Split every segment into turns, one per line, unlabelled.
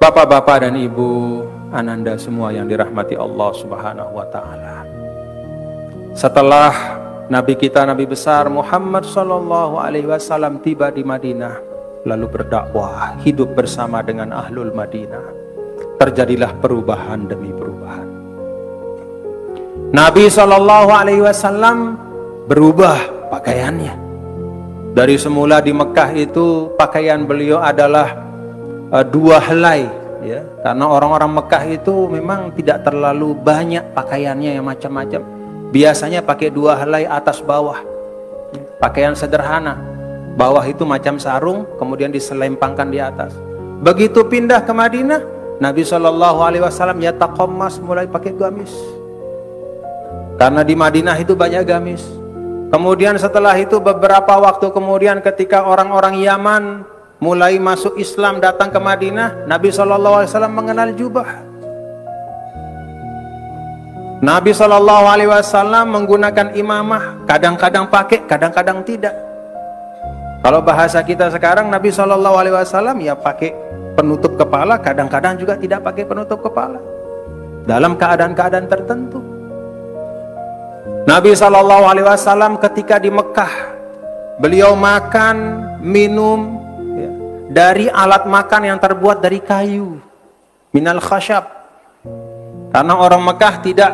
Bapak-bapak dan ibu, ananda semua yang dirahmati Allah Subhanahu wa taala. Setelah Nabi kita, Nabi besar Muhammad sallallahu alaihi wasallam tiba di Madinah, lalu berdakwah, hidup bersama dengan ahlul Madinah, terjadilah perubahan demi perubahan. Nabi sallallahu alaihi wasallam berubah pakaiannya. Dari semula di Mekah itu pakaian beliau adalah dua helai, ya, karena orang-orang Mekah itu memang tidak terlalu banyak pakaiannya yang macam-macam. Biasanya pakai dua helai atas bawah, pakaian sederhana. Bawah itu macam sarung, kemudian diselempangkan di atas. Begitu pindah ke Madinah, Nabi SAW ya taqammas, mulai pakai gamis. Karena di Madinah itu banyak gamis. Kemudian setelah itu beberapa waktu kemudian ketika orang-orang Yaman mulai masuk Islam datang ke Madinah, Nabi SAW mengenal jubah. Nabi SAW menggunakan imamah, kadang-kadang pakai, kadang-kadang tidak. Kalau bahasa kita sekarang, Nabi SAW ya pakai penutup kepala, kadang-kadang juga tidak pakai penutup kepala. Dalam keadaan-keadaan tertentu. Nabi SAW ketika di Mekah, beliau makan, minum dari alat makan yang terbuat dari kayu, minal khasyab. Karena orang Mekah tidak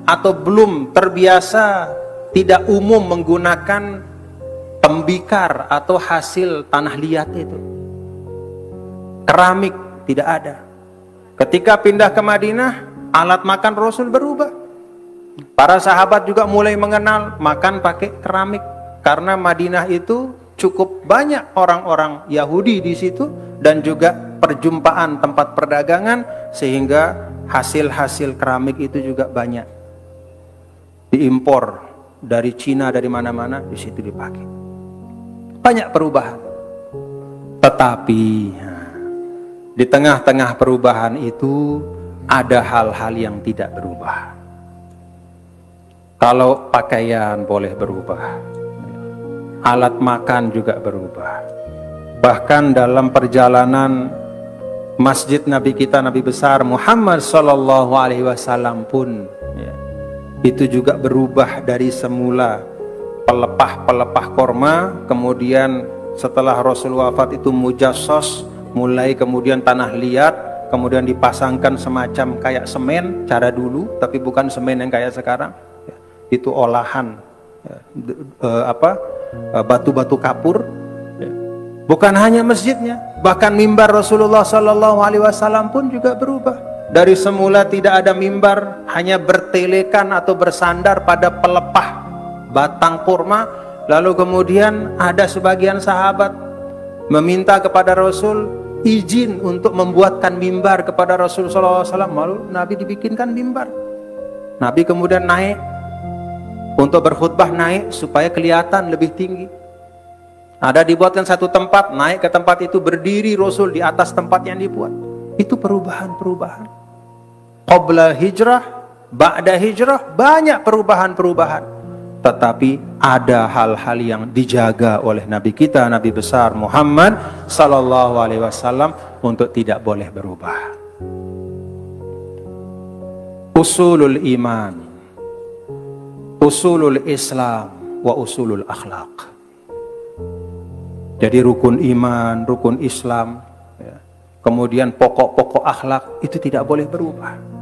atau belum terbiasa, tidak umum menggunakan tembikar atau hasil tanah liat itu. Keramik tidak ada. Ketika pindah ke Madinah, alat makan Rasul berubah. Para sahabat juga mulai mengenal makan pakai keramik, karena Madinah itu cukup banyak orang-orang Yahudi di situ dan juga perjumpaan tempat perdagangan, sehingga hasil-hasil keramik itu juga banyak diimpor dari Cina, dari mana-mana, di situ dipakai. Banyak perubahan. Tetapi di tengah-tengah perubahan itu ada hal-hal yang tidak berubah. Kalau pakaian boleh berubah, alat makan juga berubah. Bahkan dalam perjalanan masjid Nabi kita, Nabi besar Muhammad sallallahu alaihi wasallam pun ya, itu juga berubah. Dari semula pelepah-pelepah korma, kemudian setelah Rasul wafat itu mujassos, mulai kemudian tanah liat, kemudian dipasangkan semacam kayak semen cara dulu, tapi bukan semen yang kayak sekarang ya, itu olahan batu-batu kapur. Bukan hanya masjidnya, bahkan mimbar Rasulullah SAW pun juga berubah. Dari semula tidak ada mimbar, hanya bertelekan atau bersandar pada pelepah batang kurma. Lalu kemudian ada sebagian sahabat meminta kepada Rasul izin untuk membuatkan mimbar kepada Rasulullah SAW. Lalu Nabi dibikinkan mimbar. Nabi kemudian naik untuk berkhutbah, naik supaya kelihatan lebih tinggi. Ada dibuatkan satu tempat, naik ke tempat itu, berdiri Rasul di atas tempat yang dibuat. Itu perubahan-perubahan. Qabla hijrah, ba'da hijrah, banyak perubahan-perubahan. Tetapi ada hal-hal yang dijaga oleh Nabi kita, Nabi besar Muhammad sallallahu alaihi wasallam untuk tidak boleh berubah. Usulul iman, usulul Islam, wa usulul akhlaq. Jadi rukun iman, rukun Islam, ya, kemudian pokok-pokok akhlak itu tidak boleh berubah.